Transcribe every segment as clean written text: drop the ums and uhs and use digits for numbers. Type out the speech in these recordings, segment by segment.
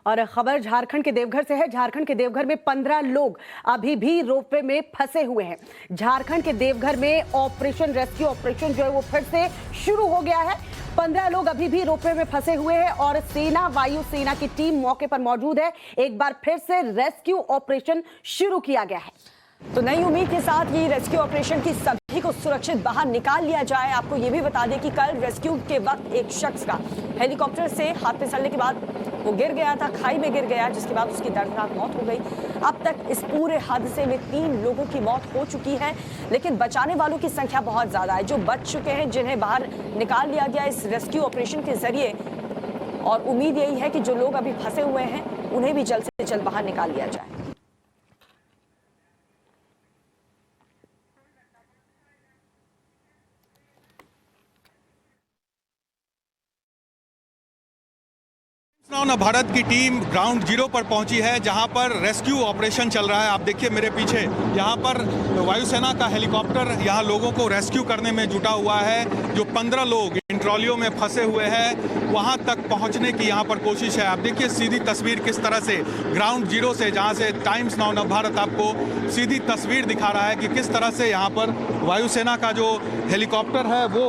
और खबर झारखंड के देवघर से है। झारखंड के देवघर में 15 लोग अभी भी रोपवे में फंसे हुए हैं। झारखंड के देवघर में ऑपरेशन रेस्क्यू ऑपरेशन जो है वो फिर से शुरू हो गया है। 15 लोग अभी भी रोपवे में फंसे हुए हैं और सेना वायुसेना की टीम मौके पर मौजूद है। एक बार फिर से रेस्क्यू ऑपरेशन शुरू किया गया है। तो नई उम्मीद के साथ ये रेस्क्यू ऑपरेशन की सभी को सुरक्षित बाहर निकाल लिया जाए। आपको ये भी बता दें कि कल रेस्क्यू के वक्त एक शख्स का हेलीकॉप्टर से हाथ फिसलने के बाद वो गिर गया था, खाई में गिर गया, जिसके बाद उसकी दर्दनाक मौत हो गई। अब तक इस पूरे हादसे में 3 लोगों की मौत हो चुकी है, लेकिन बचाने वालों की संख्या बहुत ज्यादा है जो बच चुके हैं, जिन्हें बाहर निकाल लिया गया इस रेस्क्यू ऑपरेशन के जरिए। और उम्मीद यही है कि जो लोग अभी फंसे हुए हैं उन्हें भी जल्द से जल्द बाहर निकाल लिया जाए। भारत की टीम ग्राउंड जीरो पर पहुंची है, जहां पर रेस्क्यू ऑपरेशन चल रहा है। आप देखिए मेरे पीछे, यहां पर वायुसेना का हेलीकॉप्टर यहां लोगों को रेस्क्यू करने में जुटा हुआ है। जो 15 लोग इन ट्रॉलियों में फंसे हुए हैं वहां तक पहुंचने की यहां पर कोशिश है। आप देखिए सीधी तस्वीर किस तरह से ग्राउंड जीरो से, जहां से टाइम्स नाउ भारत आपको सीधी तस्वीर दिखा रहा है कि किस तरह से यहां पर वायुसेना का जो हेलीकॉप्टर है वो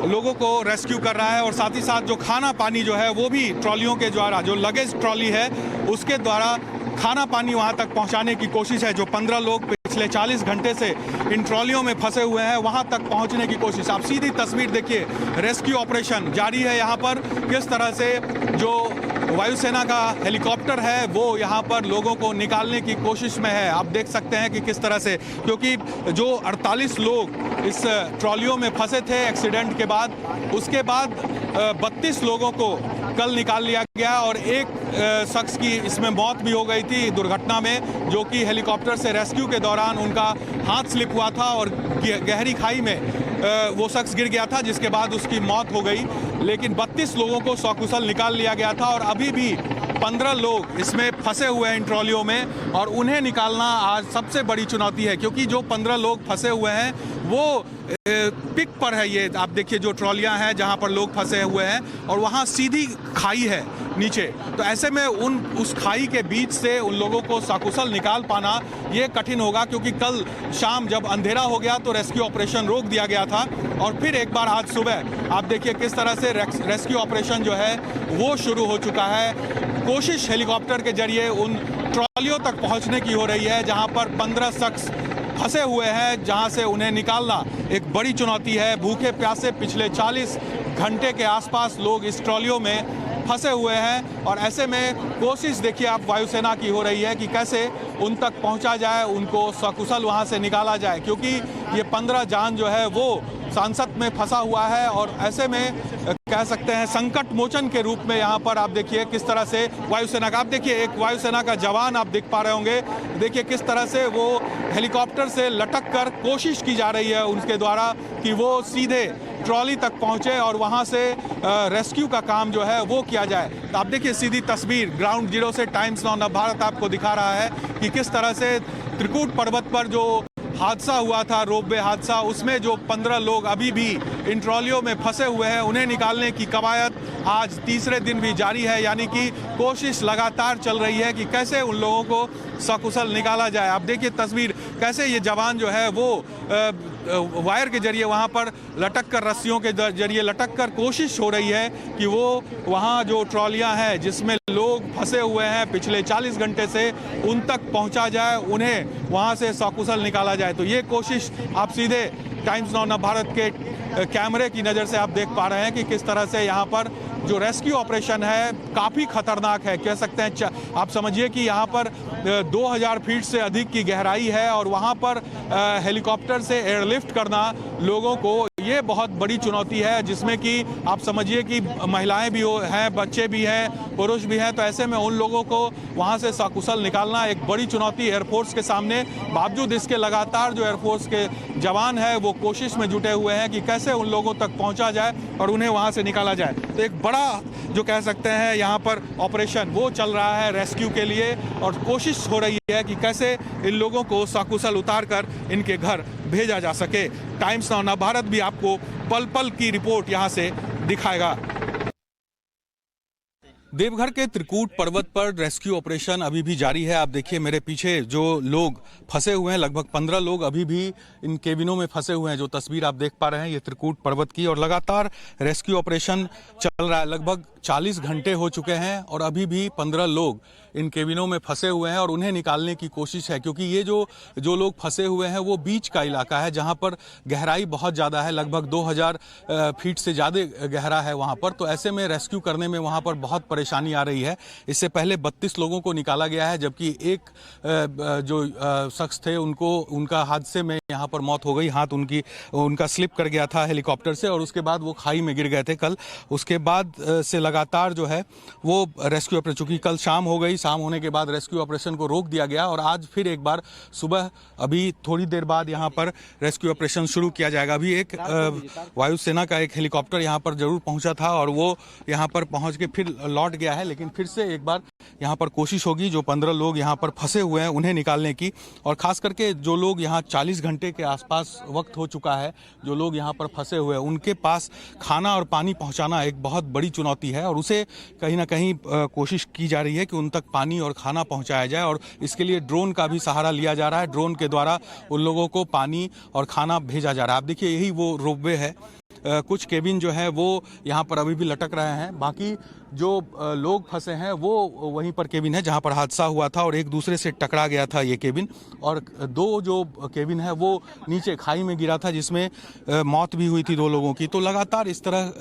लोगों को रेस्क्यू कर रहा है। और साथ ही साथ जो खाना पानी जो है वो भी ट्रॉलियों के द्वारा, जो लगेज ट्रॉली है उसके द्वारा खाना पानी वहां तक पहुंचाने की कोशिश है। जो 15 लोग पिछले 40 घंटे से इन ट्रॉलियों में फंसे हुए हैं वहां तक पहुंचने की कोशिश। आप सीधी तस्वीर देखिए, रेस्क्यू ऑपरेशन जारी है। यहां पर किस तरह से जो वायुसेना का हेलीकॉप्टर है वो यहाँ पर लोगों को निकालने की कोशिश में है। आप देख सकते हैं कि किस तरह से, क्योंकि जो 48 लोग इस ट्रॉलियों में फंसे थे एक्सीडेंट के बाद, उसके बाद 32 लोगों को कल निकाल लिया गया और एक शख्स की इसमें मौत भी हो गई थी दुर्घटना में, जो कि हेलीकॉप्टर से रेस्क्यू के दौरान उनका हाथ स्लिप हुआ था और गहरी खाई में वो शख्स गिर गया था, जिसके बाद उसकी मौत हो गई। लेकिन 32 लोगों को सकुशल निकाल लिया गया था और अभी भी 15 लोग इसमें फंसे हुए हैं इन ट्रॉलियों में, और उन्हें निकालना आज सबसे बड़ी चुनौती है। क्योंकि जो 15 लोग फंसे हुए हैं वो पिक पर है। ये आप देखिए जो ट्रॉलियां हैं जहां पर लोग फंसे हुए हैं और वहां सीधी खाई है नीचे। तो ऐसे में उस खाई के बीच से उन लोगों को सकुशल निकाल पाना ये कठिन होगा, क्योंकि कल शाम जब अंधेरा हो गया तो रेस्क्यू ऑपरेशन रोक दिया गया था और फिर एक बार आज सुबह आप देखिए किस तरह से रेस्क्यू ऑपरेशन जो है वो शुरू हो चुका है। कोशिश हेलीकॉप्टर के जरिए उन ट्रॉलियों तक पहुंचने की हो रही है जहां पर 15 शख्स फंसे हुए हैं, जहां से उन्हें निकालना एक बड़ी चुनौती है। भूखे प्यासे पिछले 40 घंटे के आसपास लोग इस ट्रॉलियों में फंसे हुए हैं और ऐसे में कोशिश देखिए आप वायुसेना की हो रही है कि कैसे उन तक पहुंचा जाए, उनको सकुशल वहां से निकाला जाए, क्योंकि ये 15 जान जो है वो सांसद में फंसा हुआ है। और ऐसे में कह सकते हैं संकट मोचन के रूप में यहाँ पर आप देखिए किस तरह से वायुसेना का, आप देखिए एक वायुसेना का जवान आप देख पा रहे होंगे, देखिए किस तरह से वो हेलीकॉप्टर से लटक कर कोशिश की जा रही है उनके द्वारा कि वो सीधे ट्रॉली तक पहुंचे और वहां से रेस्क्यू का काम जो है वो किया जाए। तो आप देखिए सीधी तस्वीर ग्राउंड जीरो से टाइम्स नाउ भारत आपको दिखा रहा है कि किस तरह से त्रिकुट पर्वत पर जो हादसा हुआ था, रोपवे हादसा, उसमें जो 15 लोग अभी भी इन ट्रॉलियों में फंसे हुए हैं उन्हें निकालने की कवायद आज तीसरे दिन भी जारी है। यानी कि कोशिश लगातार चल रही है कि कैसे उन लोगों को सकुशल निकाला जाए। आप देखिए तस्वीर कैसे ये जवान जो है वो वायर के जरिए वहाँ पर लटक कर, रस्सियों के जरिए लटक कर कोशिश हो रही है कि वो वहाँ जो ट्रॉलियाँ हैं जिसमें लोग फंसे हुए हैं पिछले 40 घंटे से, उन तक पहुँचा जाए, उन्हें वहाँ से सकुशल निकाला जाए। तो ये कोशिश आप सीधे टाइम्स नाउ भारत के कैमरे की नज़र से आप देख पा रहे हैं कि किस तरह से यहाँ पर जो रेस्क्यू ऑपरेशन है काफ़ी खतरनाक है। कह सकते हैं आप समझिए कि यहाँ पर 2000 फीट से अधिक की गहराई है और वहाँ पर हेलीकॉप्टर से एयरलिफ्ट करना लोगों को ये बहुत बड़ी चुनौती है, जिसमें कि आप समझिए कि महिलाएं भी हैं, बच्चे भी हैं, पुरुष भी हैं। तो ऐसे में उन लोगों को वहाँ से सकुशल निकालना एक बड़ी चुनौती एयरफोर्स के सामने। बावजूद इसके लगातार जो एयरफोर्स के जवान हैं वो कोशिश में जुटे हुए हैं कि कैसे उन लोगों तक पहुँचा जाए और उन्हें वहाँ से निकाला जाए। तो एक बड़ा जो कह सकते हैं यहाँ पर ऑपरेशन वो चल रहा है रेस्क्यू के लिए, और कोशिश हो रही है कि कैसे इन लोगों को सकुशल उतार कर इनके घर भेजा जा सके। टाइम्स नाउ भारत भी आपको पल पल की रिपोर्ट यहाँ से दिखाएगा। देवघर के त्रिकूट पर्वत पर रेस्क्यू ऑपरेशन अभी भी जारी है। आप देखिए मेरे पीछे जो लोग फंसे हुए हैं, लगभग 15 लोग अभी भी इन केबिनों में फंसे हुए हैं। जो तस्वीर आप देख पा रहे हैं ये त्रिकूट पर्वत की, और लगातार रेस्क्यू ऑपरेशन चल रहा है। लगभग 40 घंटे हो चुके हैं और अभी भी 15 लोग इन केबिनों में फंसे हुए हैं और उन्हें निकालने की कोशिश है, क्योंकि ये जो लोग फंसे हुए हैं वो बीच का इलाका है जहां पर गहराई बहुत ज़्यादा है। लगभग 2000 फीट से ज़्यादा गहरा है वहां पर। तो ऐसे में रेस्क्यू करने में वहां पर बहुत परेशानी आ रही है। इससे पहले 32 लोगों को निकाला गया है, जबकि एक जो शख्स थे उनका हादसे में यहाँ पर मौत हो गई। हाथ उनका स्लिप कर गया था हेलीकॉप्टर से और उसके बाद वो खाई में गिर गए थे कल। उसके बाद से लगातार जो है वो रेस्क्यू ऑपरेशन, चूंकि कल शाम हो गई, शाम होने के बाद रेस्क्यू ऑपरेशन को रोक दिया गया और आज फिर एक बार सुबह अभी थोड़ी देर बाद यहाँ पर रेस्क्यू ऑपरेशन शुरू किया जाएगा। अभी एक वायुसेना का एक हेलीकॉप्टर यहाँ पर जरूर पहुंचा था और वो यहाँ पर पहुंच के फिर लौट गया है, लेकिन फिर से एक बार यहाँ पर कोशिश होगी जो 15 लोग यहाँ पर फंसे हुए हैं उन्हें निकालने की। और खास करके जो लोग यहाँ 40 घंटे के आसपास वक्त हो चुका है, जो लोग यहाँ पर फंसे हुए हैं उनके पास खाना और पानी पहुँचाना एक बहुत बड़ी चुनौती है और उसे कहीं ना कहीं कोशिश की जा रही है कि उन तक पानी और खाना पहुंचाया जाए। और इसके लिए ड्रोन का भी सहारा लिया जा रहा है। ड्रोन के द्वारा उन लोगों को पानी और खाना भेजा जा रहा है। आप देखिए यही वो रोपवे है। कुछ केबिन जो है वो यहाँ पर अभी भी लटक रहे हैं, बाकी जो लोग फंसे हैं वो वहीं पर केबिन है जहाँ पर हादसा हुआ था और एक दूसरे से टकरा गया था ये केबिन। और दो जो केबिन है वो नीचे खाई में गिरा था जिसमें मौत भी हुई थी 2 लोगों की। तो लगातार इस तरह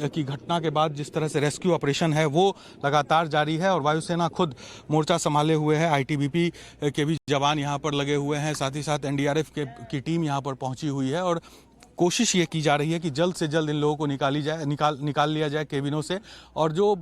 की घटना के बाद जिस तरह से रेस्क्यू ऑपरेशन है वो लगातार जारी है और वायुसेना खुद मोर्चा संभाले हुए है। ITBP के भी जवान यहाँ पर लगे हुए हैं, साथ ही साथ NDRF की टीम यहाँ पर पहुँची हुई है और कोशिश ये की जा रही है कि जल्द से जल्द इन लोगों को निकाल लिया जाए केबिनों से। और जो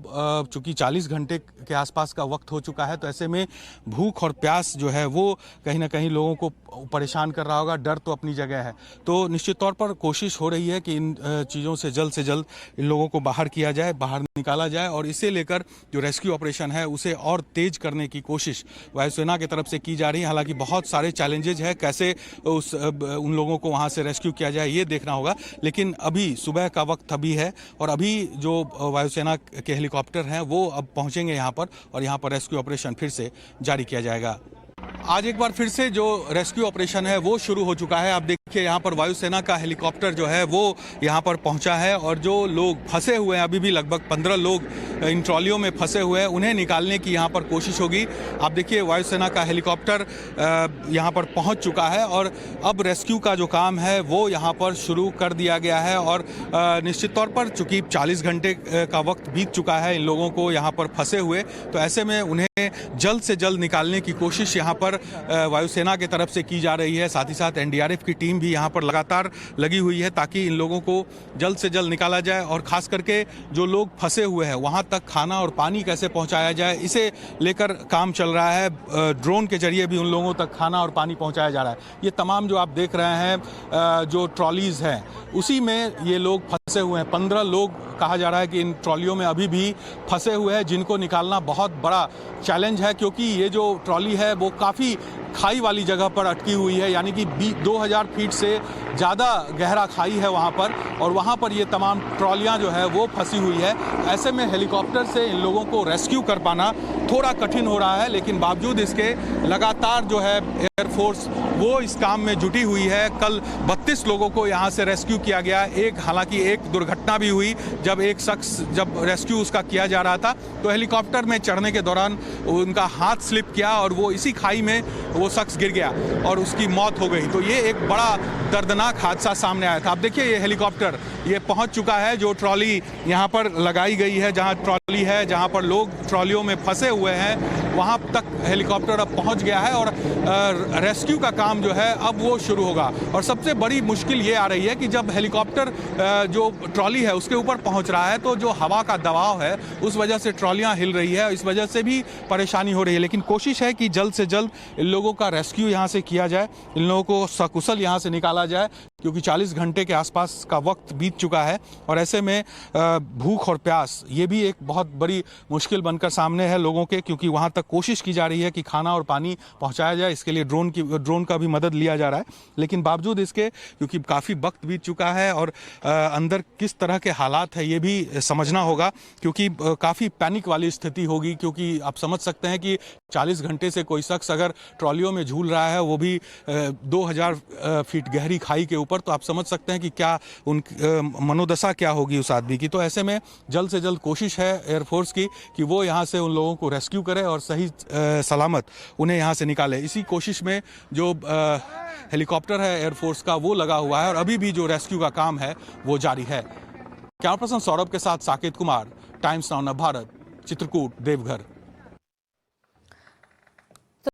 चूंकि 40 घंटे के आसपास का वक्त हो चुका है, तो ऐसे में भूख और प्यास जो है वो कहीं ना कहीं लोगों को परेशान कर रहा होगा। डर तो अपनी जगह है, तो निश्चित तौर पर कोशिश हो रही है कि इन चीज़ों से जल्द इन लोगों को बाहर किया जाए, बाहर निकाला जाए। और इसे लेकर जो रेस्क्यू ऑपरेशन है उसे और तेज करने की कोशिश वायुसेना की तरफ से की जा रही है। हालांकि बहुत सारे चैलेंजेज है, कैसे उन लोगों को वहाँ से रेस्क्यू किया जाए ये देखना होगा। लेकिन अभी सुबह का वक्त अभी है और अभी जो वायुसेना के हेलीकॉप्टर हैं वो अब पहुंचेंगे यहाँ पर और यहाँ पर रेस्क्यू ऑपरेशन फिर से जारी किया जाएगा। आज एक बार फिर से जो रेस्क्यू ऑपरेशन है वो शुरू हो चुका है। आप देखिए यहाँ पर वायुसेना का हेलीकॉप्टर जो है वो यहाँ पर पहुँचा है और जो लोग फंसे हुए हैं, अभी भी लगभग 15 लोग इन ट्रॉलियों में फंसे हुए हैं, उन्हें निकालने की यहाँ पर कोशिश होगी। आप देखिए वायुसेना का हेलीकॉप्टर यहाँ पर पहुँच चुका है और अब रेस्क्यू का जो काम है वो यहाँ पर शुरू कर दिया गया है। और निश्चित तौर पर चूँकि 40 घंटे का वक्त बीत चुका है इन लोगों को यहाँ पर फंसे हुए, तो ऐसे में उन्हें जल्द से जल्द निकालने की कोशिश यहाँ पर वायुसेना की तरफ से की जा रही है। साथ ही साथ NDRF की टीम भी यहाँ पर लगातार लगी हुई है ताकि इन लोगों को जल्द से जल्द निकाला जाए। और खास करके जो लोग फंसे हुए हैं वहाँ तक खाना और पानी कैसे पहुँचाया जाए, इसे लेकर काम चल रहा है। ड्रोन के जरिए भी उन लोगों तक खाना और पानी पहुँचाया जा रहा है। ये तमाम जो आप देख रहे हैं जो ट्रॉलीज हैं उसी में ये लोग फंसे हुए हैं। 15 लोग कहा जा रहा है कि इन ट्रॉलियों में अभी भी फंसे हुए हैं, जिनको निकालना बहुत बड़ा चैलेंज है, क्योंकि ये जो ट्रॉली है वो काफ़ी खाई वाली जगह पर अटकी हुई है, यानी कि 2000 फीट से ज़्यादा गहरा खाई है वहाँ पर, और वहाँ पर ये तमाम ट्रॉलियाँ जो है वो फंसी हुई है। ऐसे में हेलीकॉप्टर से इन लोगों को रेस्क्यू कर पाना थोड़ा कठिन हो रहा है, लेकिन बावजूद इसके लगातार जो है एयरफोर्स वो इस काम में जुटी हुई है। कल 32 लोगों को यहाँ से रेस्क्यू किया गया। हालांकि एक दुर्घटना भी हुई जब एक शख्स जब रेस्क्यू उसका किया जा रहा था तो हेलीकॉप्टर में चढ़ने के दौरान उनका हाथ स्लिप किया और वो इसी खाई में वो शख्स गिर गया और उसकी मौत हो गई। तो ये एक बड़ा दर्दनाक हादसा सामने आया था। अब देखिए ये हेलीकॉप्टर ये पहुंच चुका है, जो ट्रॉली यहाँ पर लगाई गई है, जहाँ ट्रॉली है, जहाँ पर लोग ट्रॉलियों में फंसे हुए हैं, वहाँ तक हेलीकॉप्टर अब पहुँच गया है और रेस्क्यू का काम जो है अब वो शुरू होगा। और सबसे बड़ी मुश्किल ये आ रही है कि जब हेलीकॉप्टर जो ट्रॉली है उसके ऊपर पहुँच रहा है तो जो हवा का दबाव है उस वजह से ट्रॉलियाँ हिल रही है, इस वजह से भी परेशानी हो रही है। लेकिन कोशिश है कि जल्द से जल्द इन लोगों का रेस्क्यू यहाँ से किया जाए, इन लोगों को सकुशल यहाँ से निकाला जाए, क्योंकि 40 घंटे के आसपास का वक्त बीत चुका है और ऐसे में भूख और प्यास ये भी एक बहुत बड़ी मुश्किल बनकर सामने है लोगों के, क्योंकि वहाँ तक कोशिश की जा रही है कि खाना और पानी पहुँचाया जाए। इसके लिए ड्रोन का भी मदद लिया जा रहा है, लेकिन बावजूद इसके क्योंकि काफ़ी वक्त बीत चुका है और अंदर किस तरह के हालात है ये भी समझना होगा, क्योंकि काफ़ी पैनिक वाली स्थिति होगी। क्योंकि आप समझ सकते हैं कि 40 घंटे से कोई शख्स अगर ट्रॉलियों में झूल रहा है, वो भी 2000 फीट गहरी खाई के ऊपर, तो आप समझ सकते हैं कि क्या उन मनोदशा क्या होगी उस आदमी की। तो ऐसे में जल्द से जल्द कोशिश है एयरफोर्स की कि वो यहाँ से उन लोगों को रेस्क्यू करे और सही सलामत उन्हें यहाँ से निकाले। इसी कोशिश में जो हेलीकॉप्टर है एयरफोर्स का वो लगा हुआ है और अभी भी जो रेस्क्यू का काम है वो जारी है। कैमरा पर्सन सौरभ के साथ साकेत कुमार, टाइम्स नाउ नव भारत, चित्रकूट, देवघर।